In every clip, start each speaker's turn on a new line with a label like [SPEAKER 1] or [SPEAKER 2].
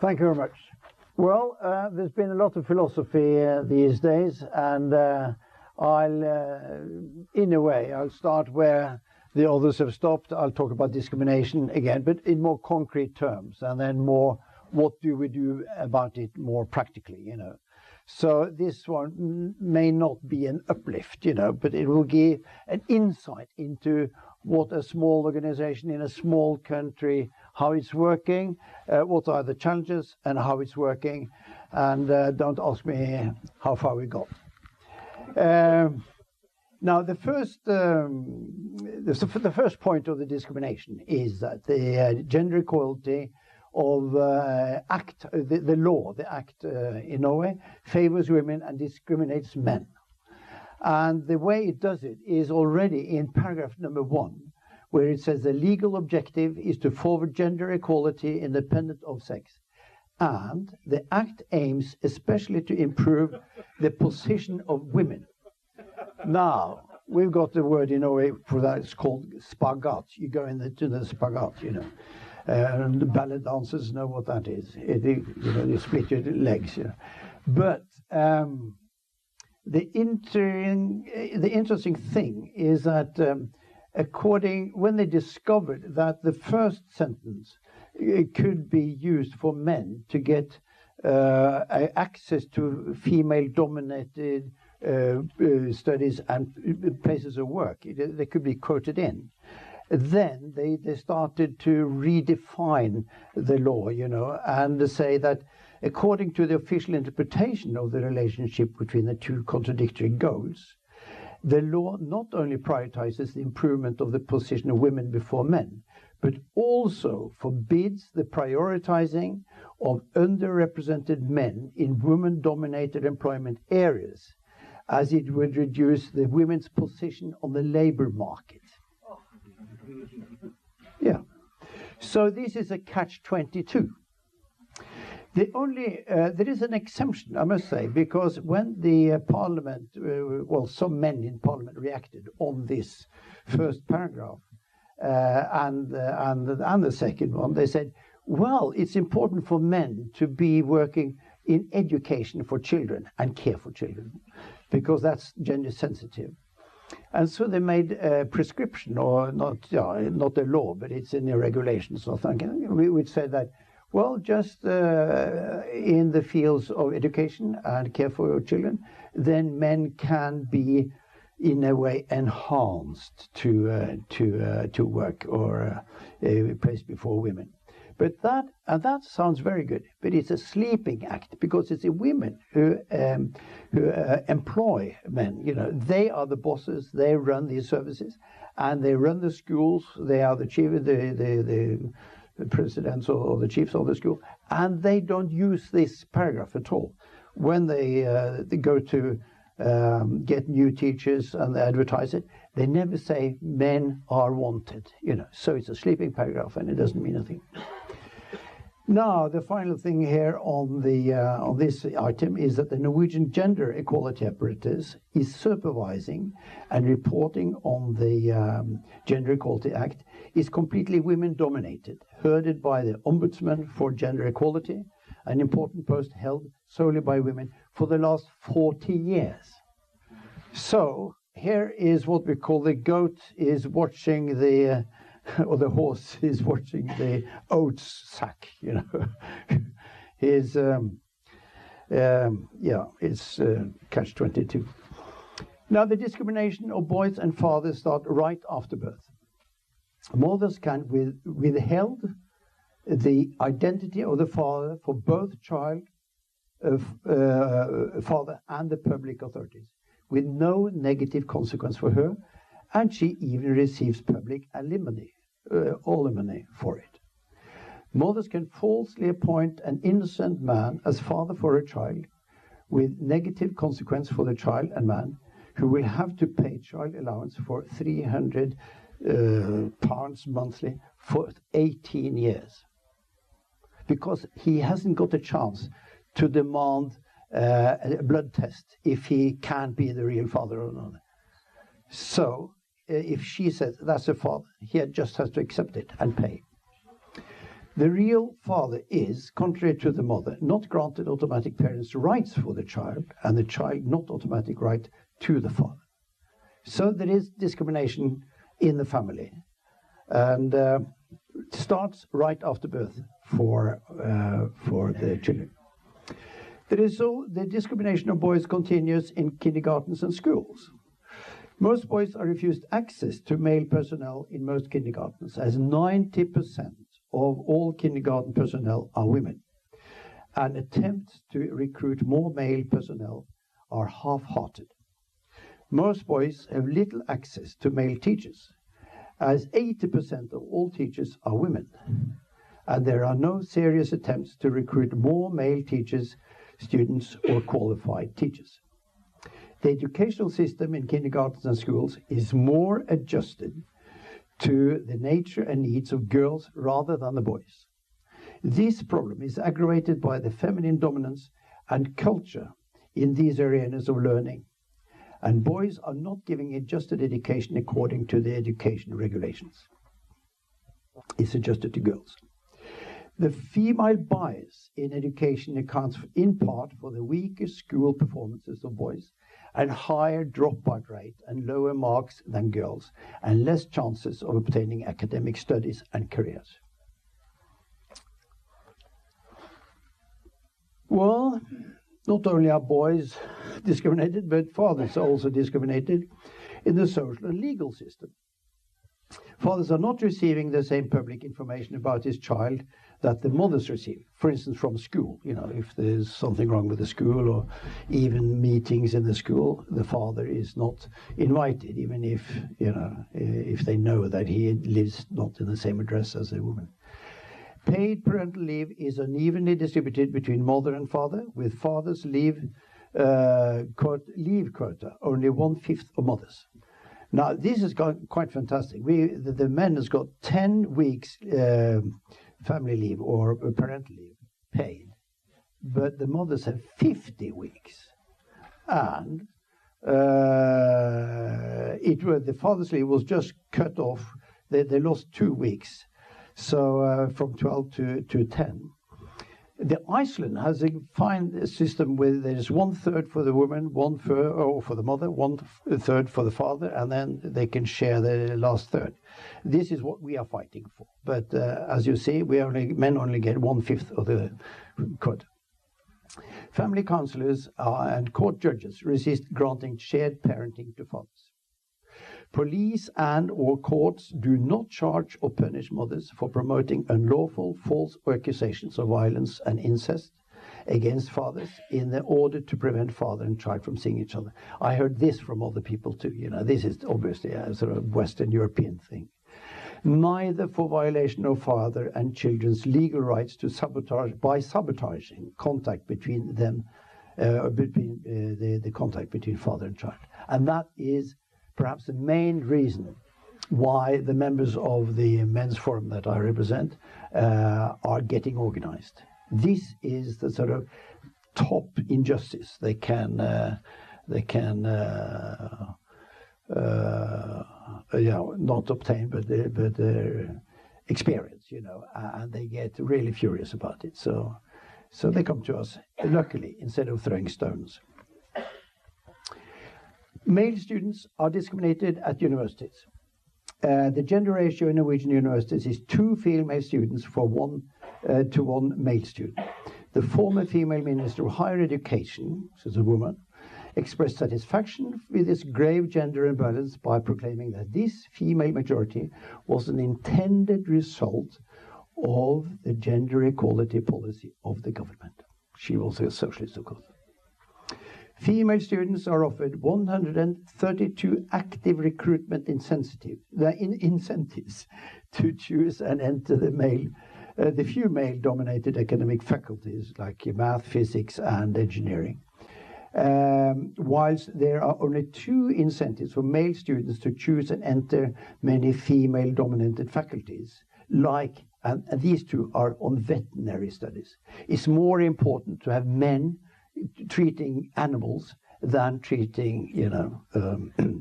[SPEAKER 1] Thank you very much. Well, there's been a lot of philosophy these days, and in a way, I'll start where the others have stopped. I'll talk about discrimination again, but in more concrete terms, and then more, what do we do about it more practically, you know. So this one may not be an uplift, you know, but it will give an insight into what a small organization in a small country, how it's working, what are the challenges and how it's working. And don't ask me how far we got. Now, the first point of the discrimination is that the gender equality of the act in Norway favors women and discriminates men. And the way it does it is already in paragraph number 1, where it says the legal objective is to forward gender equality independent of sex. And the act aims especially to improve the position of women. Now, we've got the word in Norway for that, it's called spagat. You go into the spagat, you know. And the ballet dancers know what that is. You know, you split your legs. You know. But the interesting thing is that when they discovered that the first sentence could be used for men to get access to female-dominated studies and places of work, they could be quoted in. Then they started to redefine the law, you know, and say that according to the official interpretation of the relationship between the two contradictory goals, the law not only prioritizes the improvement of the position of women before men, but also forbids the prioritizing of underrepresented men in women-dominated employment areas, as it would reduce the women's position on the labor market. Yeah. So this is a catch-22. There is an exemption, I must say, because when the Parliament, some men in Parliament reacted on this first paragraph and the second one, they said, well, it's important for men to be working in education for children and care for children, because that's gender sensitive. And so they made a prescription, or not a law, but it's in the regulations or something. We would say that, well, just in the fields of education and care for children, then men can be, in a way, enhanced to work or a place before women. But that sounds very good. But it's a sleeping act, because it's the women who employ men. You know, they are the bosses. They run these services, and they run the schools. They are the chief, the presidents or the chiefs of the school, and they don't use this paragraph at all when they go to get new teachers and they advertise it. They never say men are wanted. You know, so it's a sleeping paragraph, and it doesn't mean anything. Now, the final thing here on this item is that the Norwegian gender equality apparatus is supervising and reporting on the Gender Equality Act is completely women-dominated, headed by the Ombudsman for Gender Equality, an important post held solely by women for the last 40 years. So here is what we call the goat is watching the or the horse is watching the oats sack, you know. It's catch-22. Now, the discrimination of boys and fathers starts right after birth. Mothers can withheld the identity of the father for both child, father and the public authorities, with no negative consequence for her, and she even receives public alimony for it. Mothers can falsely appoint an innocent man as father for a child, with negative consequence for the child and man, who will have to pay child allowance for £300 monthly for 18 years, because he hasn't got a chance to demand a blood test if he can't be the real father or not. So if she says that's a father, he just has to accept it and pay. The real father is, contrary to the mother, not granted automatic parents' rights for the child, and the child not automatic right to the father. So there is discrimination in the family, and it starts right after birth for the children. The discrimination of boys continues in kindergartens and schools. Most boys are refused access to male personnel in most kindergartens, as 90% of all kindergarten personnel are women, and attempts to recruit more male personnel are half-hearted. Most boys have little access to male teachers, as 80% of all teachers are women, and there are no serious attempts to recruit more male teachers, students, or qualified teachers. The educational system in kindergartens and schools is more adjusted to the nature and needs of girls rather than the boys. This problem is aggravated by the feminine dominance and culture in these arenas of learning, and boys are not giving adjusted education according to the education regulations. It's adjusted to girls. The female bias in education accounts in part for the weaker school performances of boys, and higher dropout rate and lower marks than girls, and less chances of obtaining academic studies and careers. Well, not only are boys discriminated, but fathers are also discriminated in the social and legal system. Fathers are not receiving the same public information about his child that the mothers receive, for instance, from school. You know, if there's something wrong with the school, or even meetings in the school, the father is not invited, even if, you know, if they know that he lives not in the same address as a woman. Paid parental leave is unevenly distributed between mother and father, with fathers' leave quota only 1/5 of mothers. Now, this is quite fantastic. The men has got 10 weeks family leave or parental leave paid, but the mothers have 50 weeks. And the father's leave was just cut off. They lost 2 weeks, so from 12 to 10. The Iceland has a fine system with there's 1/3 for the woman, 1/3 for the mother, 1/3 for the father, and then they can share the last third. This is what we are fighting for. But as you see, men only get 1/5 of the quota. Family counselors and court judges resist granting shared parenting to fathers. Police and/or courts do not charge or punish mothers for promoting unlawful false accusations of violence and incest against fathers in order to prevent father and child from seeing each other. I heard this from other people too. You know, this is obviously a sort of Western European thing. Neither for violation of father and children's legal rights to sabotaging contact between them, the contact between father and child, and that is perhaps the main reason why the members of the men's forum that I represent are getting organized. This is the sort of top injustice they can not obtain, but experience, you know, and they get really furious about it. So they come to us, luckily, instead of throwing stones. Male students are discriminated at universities. The gender ratio in Norwegian universities is 2 female students for 1 to 1 male student. The former female Minister of Higher Education, she's a woman, expressed satisfaction with this grave gender imbalance by proclaiming that this female majority was an intended result of the gender equality policy of the government. She was a socialist, of course. Female students are offered 132 active recruitment incentives to choose and enter the few male-dominated academic faculties like math, physics, and engineering. Whilst there are only 2 incentives for male students to choose and enter many female-dominated faculties, and these 2 are on veterinary studies. It's more important to have men treating animals than treating,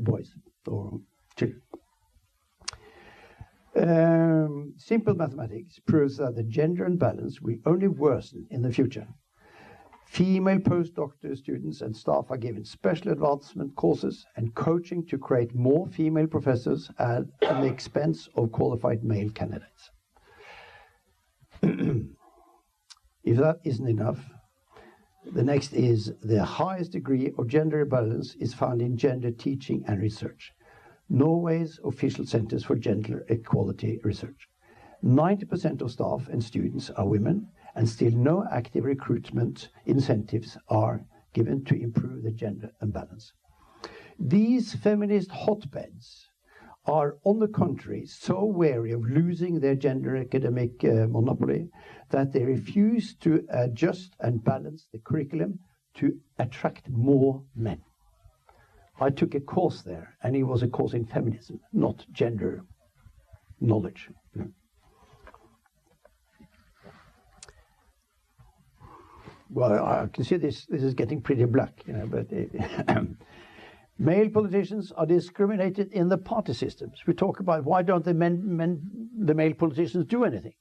[SPEAKER 1] boys or children. Simple mathematics proves that the gender imbalance will only worsen in the future. Female postdoctoral students and staff are given special advancement courses and coaching to create more female professors at the expense of qualified male candidates. If that isn't enough, the next is the highest degree of gender imbalance is found in gender teaching and research. Norway's official centers for gender equality research. 90% of staff and students are women, and still no active recruitment incentives are given to improve the gender imbalance. These feminist hotbeds are, on the contrary, so wary of losing their gender academic monopoly that they refuse to adjust and balance the curriculum to attract more men. I took a course there, and it was a course in feminism, not gender knowledge. Well, I can see this is getting pretty black, but male politicians are discriminated in the party systems. We talk about why don't the male politicians do anything?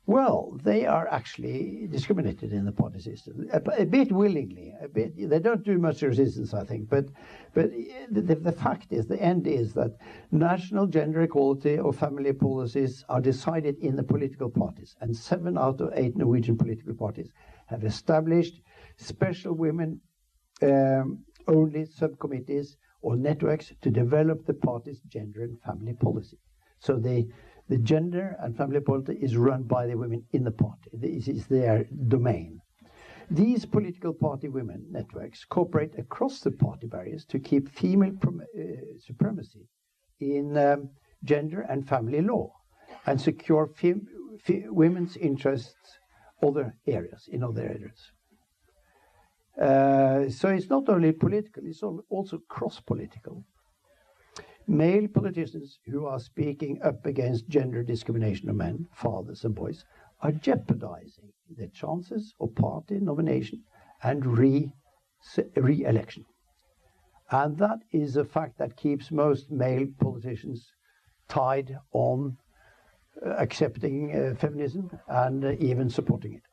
[SPEAKER 1] Well, they are actually discriminated in the party system, a bit willingly. They don't do much resistance, I think. But the fact is, the end is that national gender equality or family policies are decided in the political parties. And 7 out of 8 Norwegian political parties have established special women only subcommittees or networks to develop the party's gender and family policy. So the gender and family policy is run by the women in the party. This is their domain. These political party women networks cooperate across the party barriers to keep female supremacy in gender and family law and secure women's interests in other areas. So it's not only political, it's also cross-political. Male politicians who are speaking up against gender discrimination of men, fathers and boys, are jeopardizing their chances of party nomination and re-election. And that is a fact that keeps most male politicians tied on accepting feminism and even supporting it.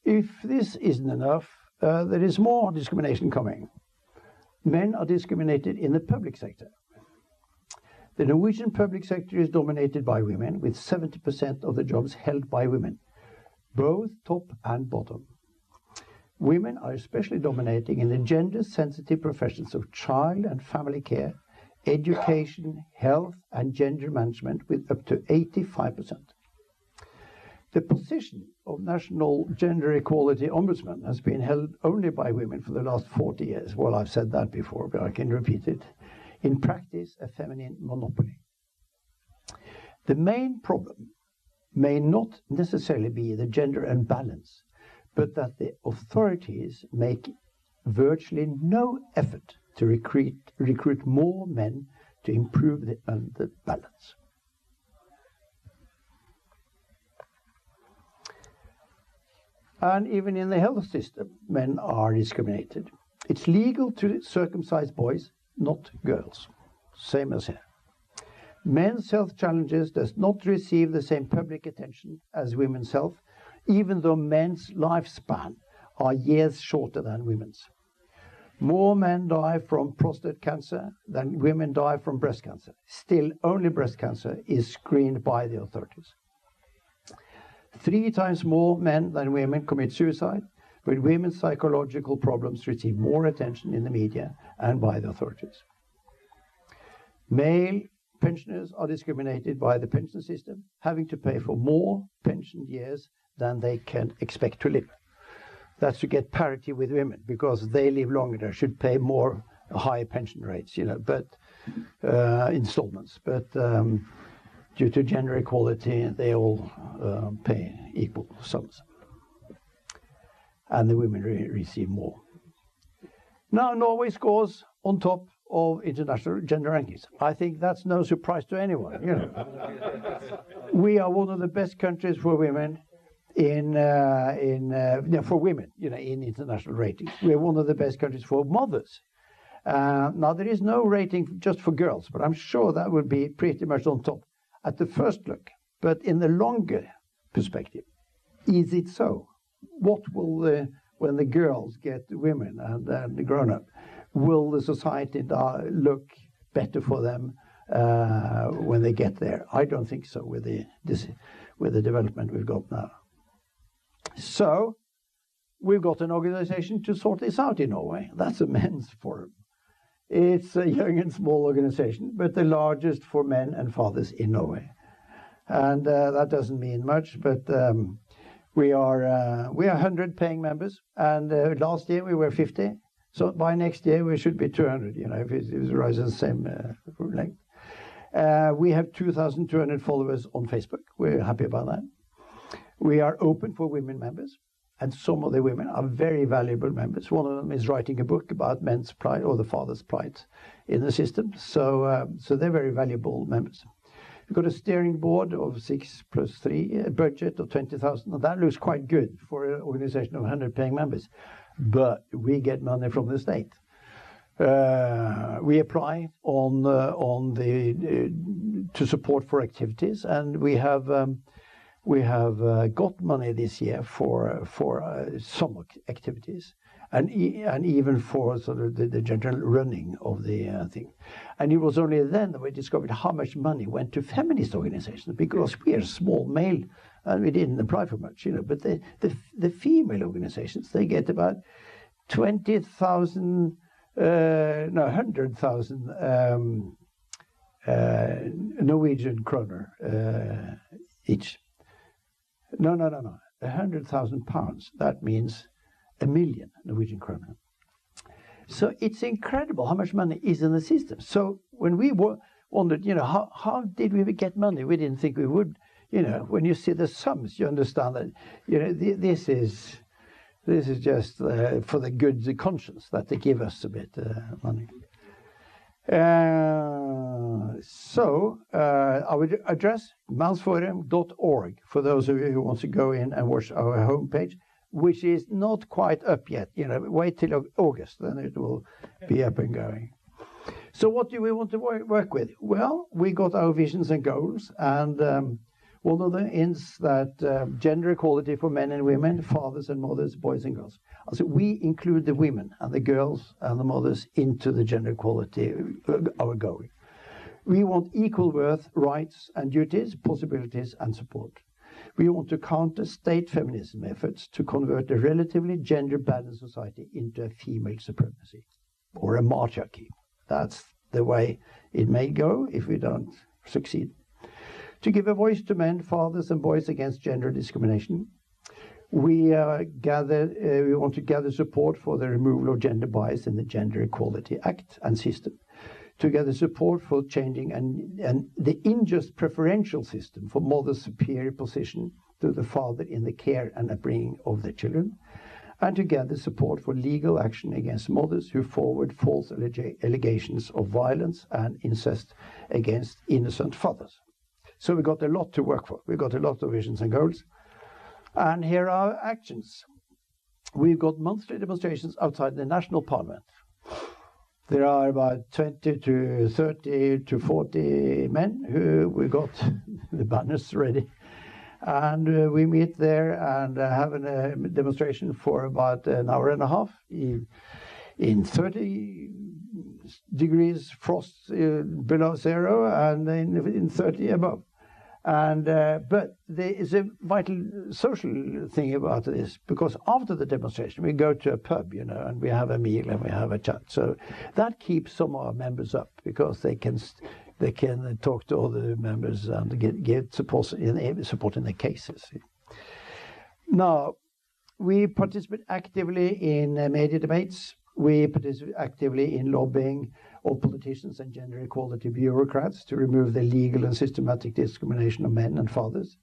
[SPEAKER 1] If this isn't enough, there is more discrimination coming. Men are discriminated in the public sector. The Norwegian public sector is dominated by women, with 70% of the jobs held by women, both top and bottom. Women are especially dominating in the gender-sensitive professions of child and family care, education, health, and gender management, with up to 85%. The position of National Gender Equality Ombudsman has been held only by women for the last 40 years. Well, I've said that before, but I can repeat it. In practice, a feminine monopoly. The main problem may not necessarily be the gender imbalance, but that the authorities make virtually no effort to recruit more men to improve the balance. And even in the health system, men are discriminated. It's legal to circumcise boys, not girls. Same as here. Men's health challenges does not receive the same public attention as women's health, even though men's lifespan are years shorter than women's. More men die from prostate cancer than women die from breast cancer. Still, only breast cancer is screened by the authorities. 3 times more men than women commit suicide, but women's psychological problems receive more attention in the media and by the authorities. Male pensioners are discriminated by the pension system, having to pay for more pension years than they can expect to live. That's to get parity with women, because they live longer, they should pay more high pension rates, but installments. But due to gender equality, they all pay equal sums. And the women receive more. Now Norway scores on top of international gender rankings. I think that's no surprise to anyone. We are one of the best countries for women in international ratings. We're one of the best countries for mothers. Now, there is no rating just for girls, but I'm sure that would be pretty much on top at the first look. But in the longer perspective, is it so? What will when the girls get women and grown up, will the society look better for them when they get there? I don't think so with the development we've got now. So we've got an organization to sort this out in Norway. That's a men's forum. It's a young and small organization, but the largest for men and fathers in Norway. And that doesn't mean much, but we are 100 paying members, and last year we were 50. So by next year we should be 200. You know, if it rises the same length. We have 2,200 followers on Facebook. We're happy about that. We are open for women members, and some of the women are very valuable members. One of them is writing a book about men's plight or the father's plight in the system. So they're very valuable members. We've got a steering board of 6 plus 3, a budget of 20,000, and that looks quite good for an organization of 100 paying members. But we get money from the state. We apply to support for activities, and we have got money this year for some activities, and even for sort of the general running of the thing. And it was only then that we discovered how much money went to feminist organizations, because we are small male and we didn't apply for much, you know. But the female organizations, they get about 100,000 Norwegian kroner each. No, 100,000 pounds. That means 1 million Norwegian kroner. So it's incredible how much money is in the system. So when we wondered, you know, how did we get money? We didn't think we would. You know, when you see the sums, you understand that, you know, this is just for the good conscience that they give us a bit money. So I would address mansforum.org for those of you who want to go in and watch our homepage, which is not quite up yet. You know, wait till August, then it will be up and going. So what do we want to work with? Well, we got our visions and goals, and one of them is that gender equality for men and women, fathers and mothers, boys and girls. Also, we include the women and the girls and the mothers into the gender equality, our goal. We want equal worth, rights and duties, possibilities and support. We want to counter state feminism efforts to convert a relatively gender-balanced society into a female supremacy or a matriarchy. That's the way it may go if we don't succeed. To give a voice to men, fathers and boys against gender discrimination. We want to gather support for the removal of gender bias in the Gender Equality Act and system. To gather support for changing and the unjust preferential system for mother's superior position to the father in the care and upbringing of their children. And to gather support for legal action against mothers who forward false allegations of violence and incest against innocent fathers. So we've got a lot to work for. We've got a lot of visions and goals. And here are our actions. We've got monthly demonstrations outside the national parliament. There are about 20 to 30 to 40 men who we got the banners ready. And we meet there and have a demonstration for about an hour and a half in 30 degrees frost below zero and in 30 above. And but there is a vital social thing about this, because after the demonstration we go to a pub, you know, and we have a meal and we have a chat. So that keeps some of our members up, because they can talk to other members and get support in their cases. Now, we participate actively in media debates. We participate actively in lobbying of politicians and gender equality bureaucrats to remove the legal and systematic discrimination of men and fathers.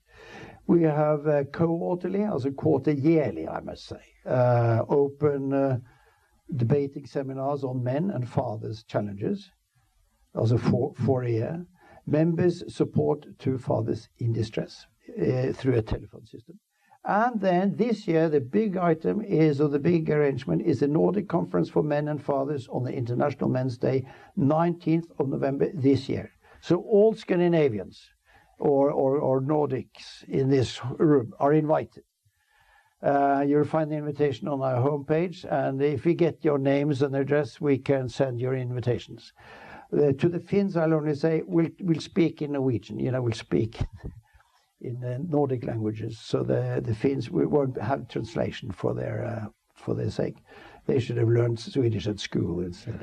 [SPEAKER 1] We have quarterly, also quarter yearly, I must say, open debating seminars on men and fathers' challenges, also for a year. Members support to fathers in distress through a telephone system. And then this year, the big item is, or the big arrangement, is the Nordic Conference for Men and Fathers on the International Men's Day, 19th of November this year. So all Scandinavians or Nordics in this room are invited. You'll find the invitation on our homepage, and if we get your names and address, we can send your invitations. To the Finns, I'll only say we'll speak in Norwegian. We'll speak in the Nordic languages. So the Finns, we won't have translation for their sake. They should have learned Swedish at school instead.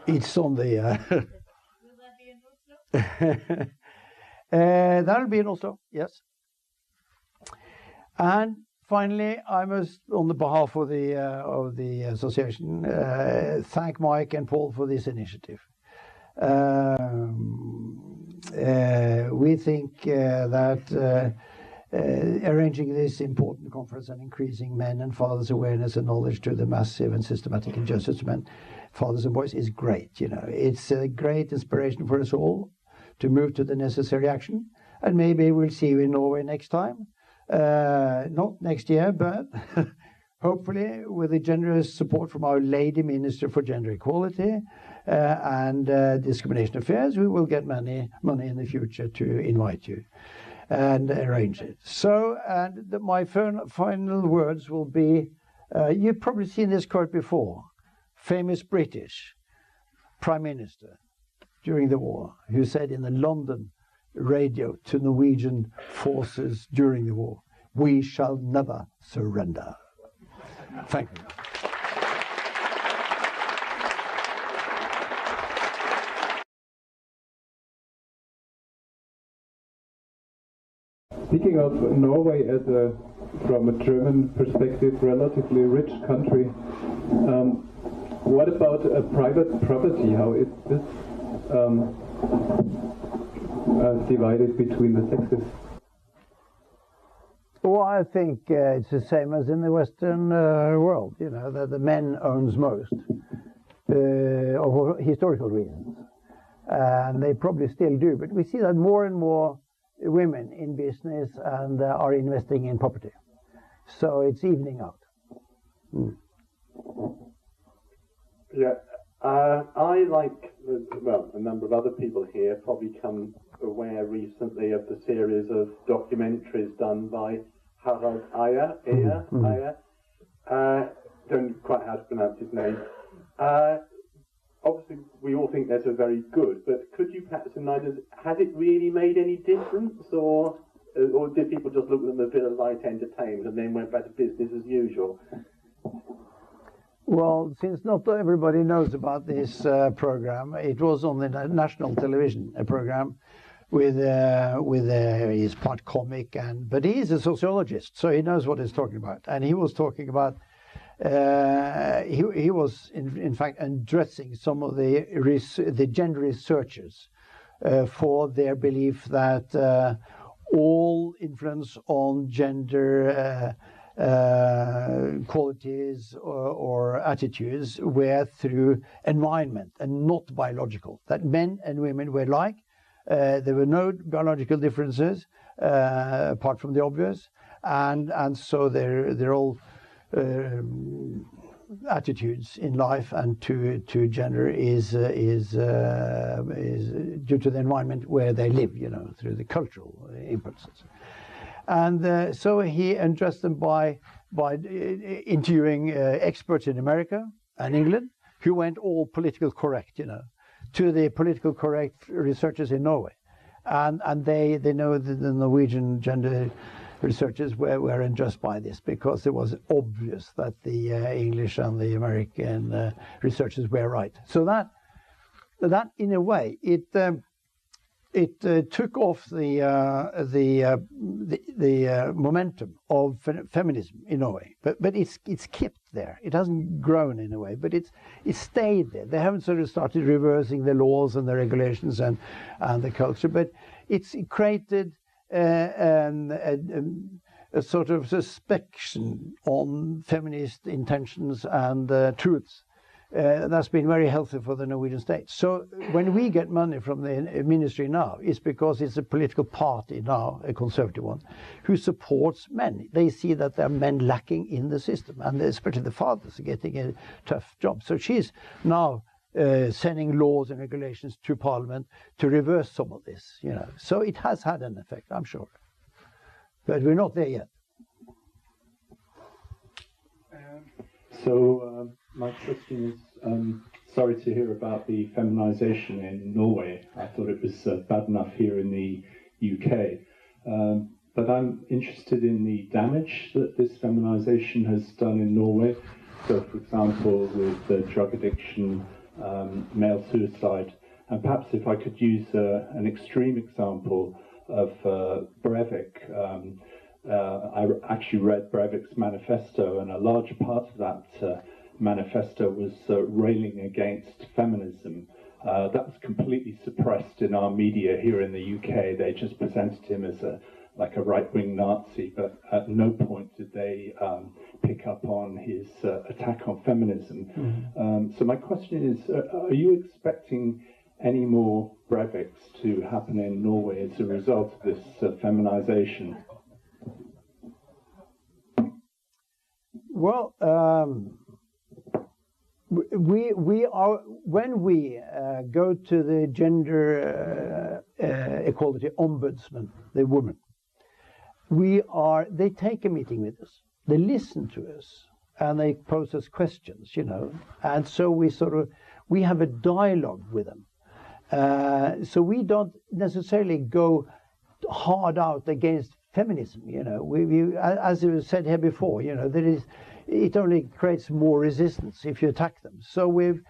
[SPEAKER 1] It's on the.
[SPEAKER 2] Will that be in Oslo?
[SPEAKER 1] That'll be in Oslo, yes. And finally, I must, on the behalf of the association, thank Mike and Paul for this initiative. We think that arranging this important conference and increasing men and fathers' awareness and knowledge to the massive and systematic injustice to men, fathers and boys is great. It's a great inspiration for us all to move to the necessary action. And maybe we'll see you in Norway next time. Not next year, but hopefully with the generous support from our Lady Minister for Gender Equality and Discrimination Affairs, we will get money in the future to invite you and arrange it. So, and my final words will be, you've probably seen this quote before, famous British Prime Minister during the war, who said in the London radio to Norwegian forces during the war, "We shall never surrender." Thank you.
[SPEAKER 3] Speaking of Norway as from a German perspective, relatively rich country, what about private property? How is this divided between the sexes?
[SPEAKER 1] Well, I think it's the same as in the Western world, that the men owns most, for historical reasons. And they probably still do, but we see that more and more women in business and are investing in property. So it's evening out. Mm.
[SPEAKER 4] Yeah, I, like a number of other people here, probably come aware recently of the series of documentaries done by Harald Eyer. Don't quite know how to pronounce his name. Obviously, we all think they're very good, but could you perhaps remind us, has it really made any difference, or did people just look at them as a bit of light entertainment and then went back to business as usual?
[SPEAKER 1] Well, since not everybody knows about this program, it was on the national television, a program with he's part comic, but he's a sociologist, so he knows what he's talking about. And he was talking about, he was in fact addressing some of the gender researchers for their belief that all influence on gender qualities or attitudes were through environment and not biological. That men and women were alike. There were no biological differences apart from the obvious, and so they're all attitudes in life and to gender is due to the environment where they live, through the cultural impulses. And so he addressed them by interviewing experts in America and England who went all political correct, to the political correct researchers in Norway. And they know that the Norwegian gender researchers were unjust by this, because it was obvious that the English and the American researchers were right. So that in a way, it took off the momentum of feminism in Norway, but it's kept there. It hasn't grown in a way, but it's stayed there. They haven't sort of started reversing the laws and the regulations and the culture, but it's created a sort of suspicion on feminist intentions and truths That's been very healthy for the Norwegian state. So when we get money from the ministry now, it's because it's a political party now, a conservative one, who supports men. They see that there are men lacking in the system, and especially the fathers are getting a tough job. So she's now sending laws and regulations to Parliament to reverse some of this, you know. So it has had an effect, I'm sure. But we're not there yet.
[SPEAKER 5] So my question is, sorry to hear about the feminization in Norway. I thought it was bad enough here in the UK. But I'm interested in the damage that this feminization has done in Norway. So, for example, with drug addiction, male suicide, and perhaps if I could use an extreme example of Breivik. I actually read Breivik's manifesto, and a large part of that manifesto was railing against feminism. That was completely suppressed in our media here in the UK. They just presented him as like a right-wing Nazi, but at no point did they pick up on his attack on feminism.
[SPEAKER 1] Mm-hmm.
[SPEAKER 5] So my question is, are you expecting any more Breiviks to happen in Norway as a result of this feminization?
[SPEAKER 1] Well, we are, when we go to the gender equality ombudsman, the woman, they take a meeting with us, they listen to us, and they pose us questions, you know, and so we have a dialogue with them. So we don't necessarily go hard out against feminism, you know. As it was said here before, you know, it only creates more resistance if you attack them. So we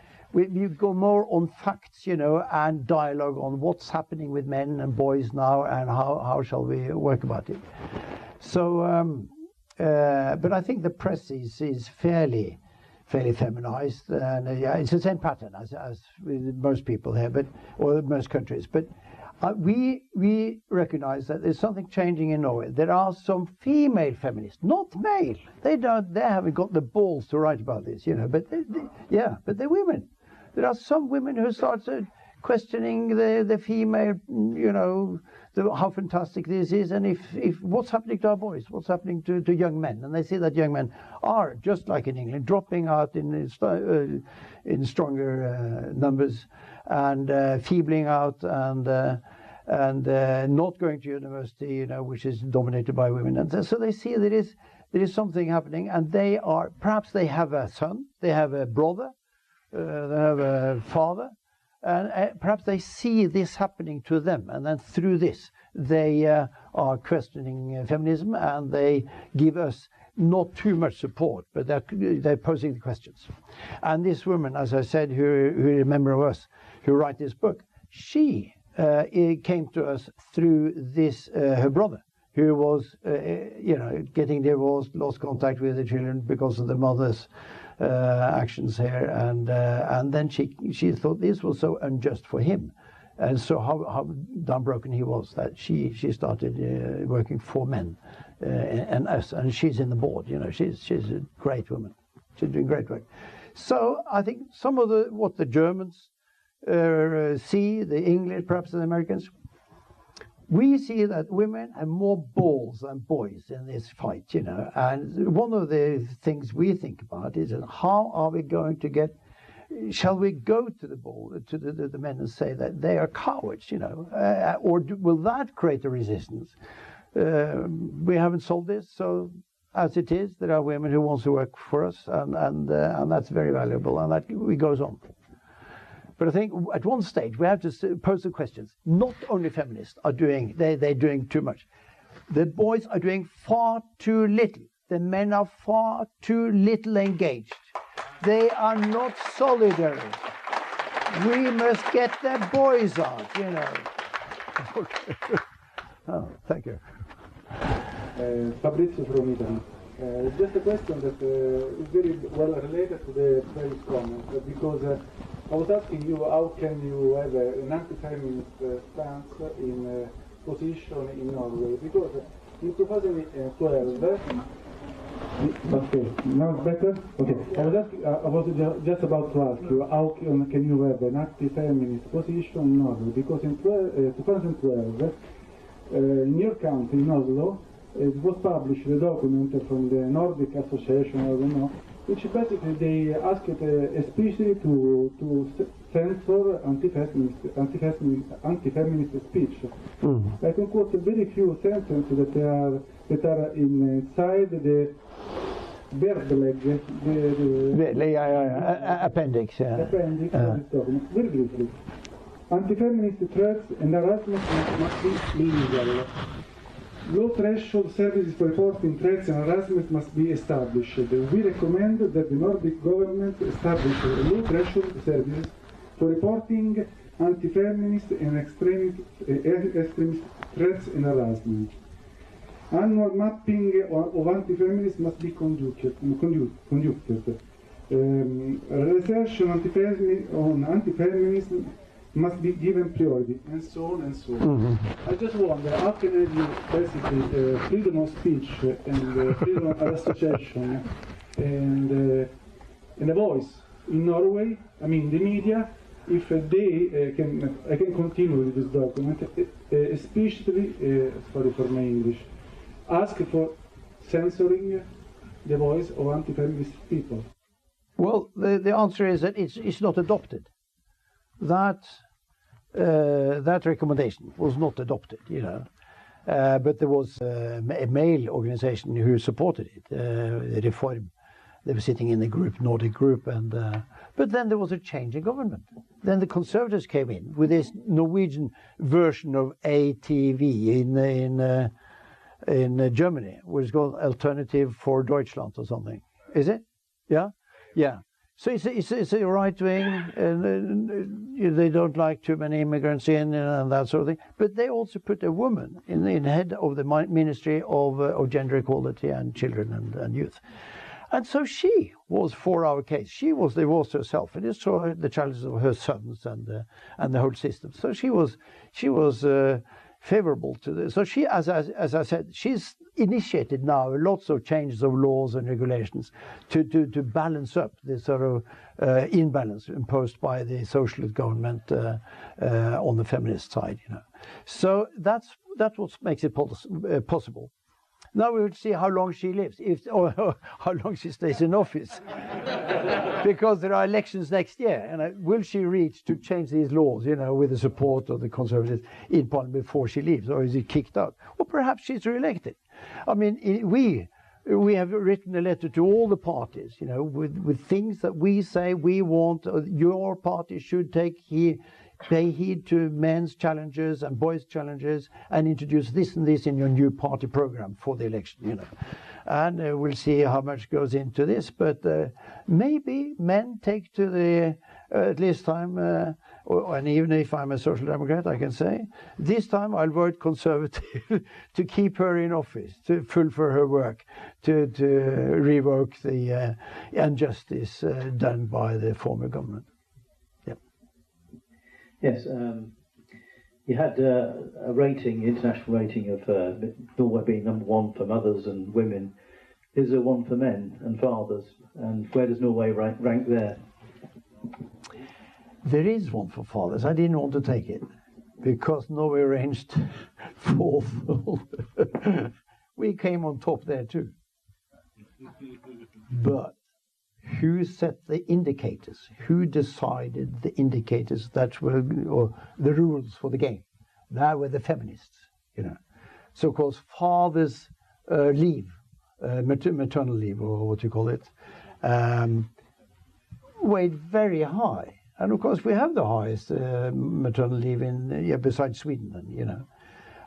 [SPEAKER 1] go more on facts, you know, and dialogue on what's happening with men and boys now, and how shall we work about it. So, but I think the press is fairly feminized, and yeah, it's the same pattern as with most people here, or most countries. But we recognize that there's something changing in Norway. There are some female feminists, not male. They haven't got the balls to write about this, you know. But but they're women. There are some women who started questioning the female, you know, how fantastic this is, and if what's happening to our boys, what's happening to young men, and they see that young men are just like in England, dropping out in stronger numbers, and feebling out, and not going to university, you know, which is dominated by women, and so they see there is something happening, and perhaps they have a son, they have a brother, they have a father, and perhaps they see this happening to them, and then through this they are questioning feminism, and they give us not too much support, but they're posing the questions. And this woman, as I said, who is a member of us, who wrote this book, she came to us through this her brother, who was you know, getting divorced, lost contact with the children because of the mother's actions here, and then she thought this was so unjust for him, and so how downbroken he was, that she started working for men and us, and she's in the board, you know. She's a great woman. She's doing great work. So I think some of what the Germans see, the English, perhaps the Americans, we see that women have more balls than boys in this fight, you know. And one of the things we think about is how are we going to shall we go to the men and say that they are cowards, you know, or will that create a resistance? We haven't solved this, so as it is, there are women who want to work for us, and that's very valuable, and that goes on. But I think at one stage we have to pose the questions. Not only feminists are doing, they're doing too much. The boys are doing far too little. The men are far too little engaged. They are not solidary. We must get the boys out, you know. Oh, thank you.
[SPEAKER 3] Fabrizio from Italy. Just a question that is very well related to the previous comment, because I was asking you, how can you have an anti-feminist stance in position in Norway? Because in 2012, Okay, now it's better? Okay, I was just about to ask you, how can you have an active feminist position in Norway? Because in 2012, in your country, in Oslo, it was published a document from the Nordic Association, I don't know, which basically they asked especially to censor anti-feminist speech. I can quote a very few sentences that are inside the Verbeleg,
[SPEAKER 1] appendix. Yeah.
[SPEAKER 3] Appendix of this document. Very briefly. Anti-feminist threats and harassment must be illegal. Low threshold services for reporting threats and harassment must be established. We recommend that the Nordic government establish low threshold services for reporting anti-feminist and extremist threats and harassment. Annual mapping of anti-feminists must be conducted. Research on anti-feminism must be given priority, and so on and so on. I just wonder, how can I do basically freedom of speech and freedom of association and a voice in Norway, I mean the media, if they I can continue with this document, especially, sorry for my English, ask for censoring the voice of anti-feminist people?
[SPEAKER 1] Well, the answer is that it's not adopted. That recommendation was not adopted, you know. But there was a male organization who supported it, Reform. They were sitting in the group, Nordic group, and but then there was a change in government. Then the Conservatives came in with this Norwegian version of ATV in Germany, which is called Alternative for Deutschland or something. Is it? Yeah, yeah. So it's a right wing, and they don't like too many immigrants in and that sort of thing. But they also put a woman in the head of the Ministry of Gender Equality and Children and Youth. And so she was for our case. She was divorced herself, and it saw the challenges of her sons and the whole system. So she was favorable to this. So she, as I said, she's initiated now lots of changes of laws and regulations to balance up this sort of imbalance imposed by the socialist government on the feminist side, you know. So that's what makes it possible. Now we will see how long she lives, or how long she stays in office, because there are elections next year. And will she reach to change these laws, you know, with the support of the Conservatives in Parliament before she leaves, or is it kicked out? Or perhaps she's re-elected. I mean, we have written a letter to all the parties, you know, with things that we say we want. Your party should pay heed to men's challenges and boys' challenges, and introduce this and this in your new party program for the election, you know. And we'll see how much goes into this. But maybe men take to the, at least time, and even if I'm a social democrat, I can say, this time I'll vote Conservative to keep her in office, to fulfill her work, to revoke the injustice done by the former government.
[SPEAKER 6] Yes, you had a rating, international rating of Norway being #1 for mothers and women. Is there one for men and fathers? And where does Norway rank there?
[SPEAKER 1] There is one for fathers. I didn't want to take it because Norway ranked 4th. We came on top there too. But who set the indicators? Who decided the indicators that were, or the rules for the game? That were the feminists, you know. So, of course, fathers' leave, maternal leave, or what you call it, weighed very high. And of course, we have the highest maternal leave besides Sweden, then, you know.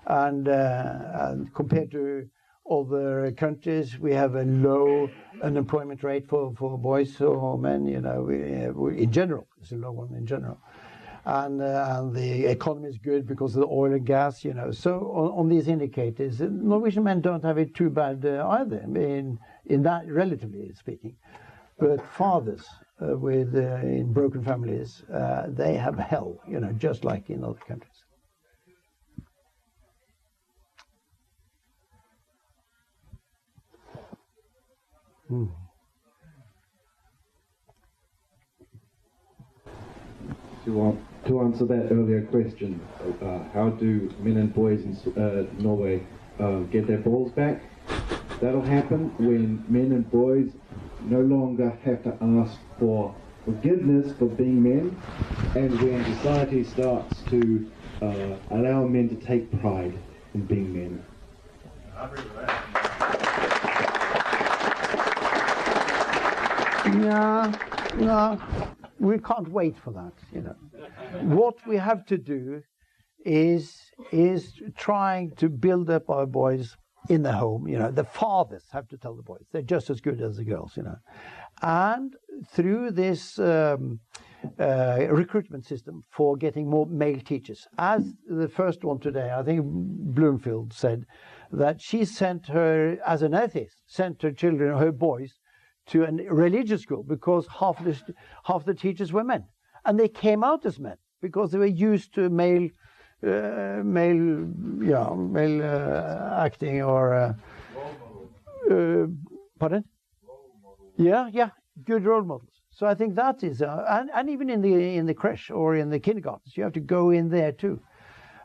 [SPEAKER 1] And compared to other countries, we have a low unemployment rate for boys or men, you know. We in general, it's a low one in general. And the economy is good because of the oil and gas, you know. So on these indicators, Norwegian men don't have it too bad either, in that, relatively speaking. But fathers in broken families, they have hell, you know, just like in other countries.
[SPEAKER 7] To answer that earlier question, how do men and boys in Norway get their balls back? That'll happen when men and boys no longer have to ask for forgiveness for being men, and when society starts to allow men to take pride in being men.
[SPEAKER 3] I agree with that.
[SPEAKER 1] No, we can't wait for that, you know. What we have to do is trying to build up our boys in the home, you know. The fathers have to tell the boys they're just as good as the girls, you know. And through this recruitment system for getting more male teachers, as the first one today, I think Bloomfield said that she sent her, as an atheist, sent her children, her boys, to a religious school because half the teachers were men, and they came out as men because they were used to male acting or pardon? Yeah, good role models. So I think that is and even in the creche or in the kindergartens, you have to go in there too.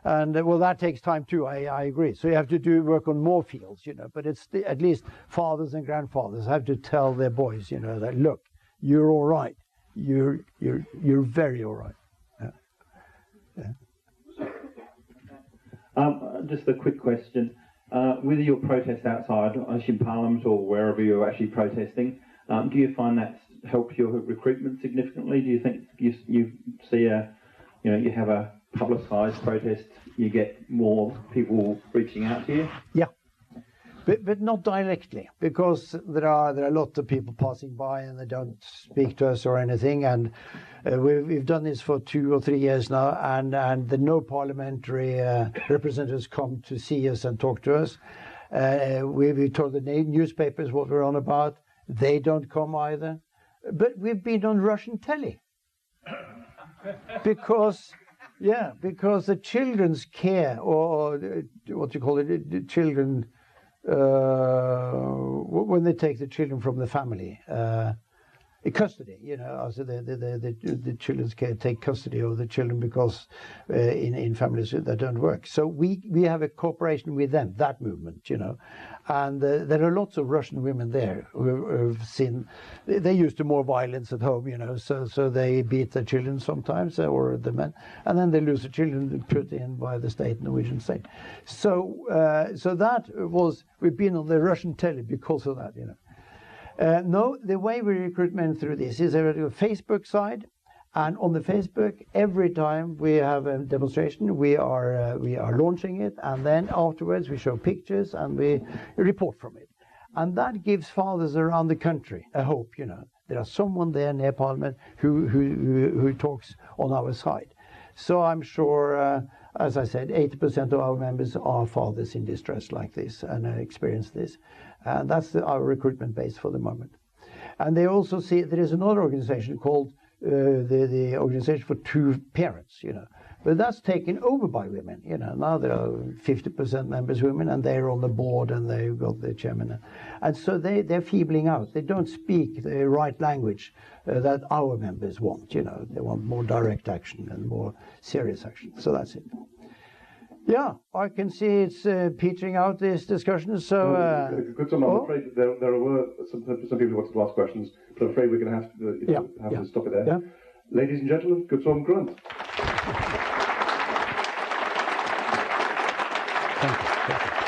[SPEAKER 1] And well, that takes time too. I agree. So you have to work on more fields, you know. But it's at least fathers and grandfathers have to tell their boys, you know, that look, you're all right. You're very all right. Yeah.
[SPEAKER 8] Just a quick question. With your protest outside, I assume Parliament or wherever you're actually protesting, do you find that helps your recruitment significantly? Do you think you see you have a publicised protest, you get more people reaching out to you?
[SPEAKER 1] Yeah, but not directly, because there are lots of people passing by and they don't speak to us or anything. And we've done this for 2 or 3 years now, and no parliamentary representatives come to see us and talk to us. We told the newspapers what we're on about. They don't come either. But we've been on Russian telly because the children's care, or what you call it, the children, when they take the children from the family, custody, you know, also the children's care take custody of the children because in families that don't work. So we have a cooperation with them, that movement, you know, and there are lots of Russian women there who've seen, they're used to more violence at home, you know, so they beat their children sometimes, or the men, and then they lose the children put in by the state, Norwegian state. So that was, we've been on the Russian telly because of that, you know. No, the way we recruit men through this is a Facebook side, and on the Facebook, every time we have a demonstration, we are launching it, and then afterwards we show pictures and we report from it, and that gives fathers around the country a hope. You know, there are someone there near Parliament who talks on our side. So I'm sure, as I said, 80% of our members are fathers in distress like this and experience this. And that's our recruitment base for the moment. And they also see there is another organization called the Organization for Two Parents, you know. But that's taken over by women, you know. Now there are 50% members women, and they're on the board, and they've got the chairman. And so they're feebling out. They don't speak the right language that our members want, you know. They want more direct action and more serious action. So that's it. Yeah, I can see it's petering out this discussion. So,
[SPEAKER 4] Guttorm, I'm afraid that there were some people who wanted to ask questions, but I'm afraid we're going to have to stop it there.
[SPEAKER 1] Yeah.
[SPEAKER 4] Ladies and gentlemen, Guttorm Grundt.
[SPEAKER 1] Thank you.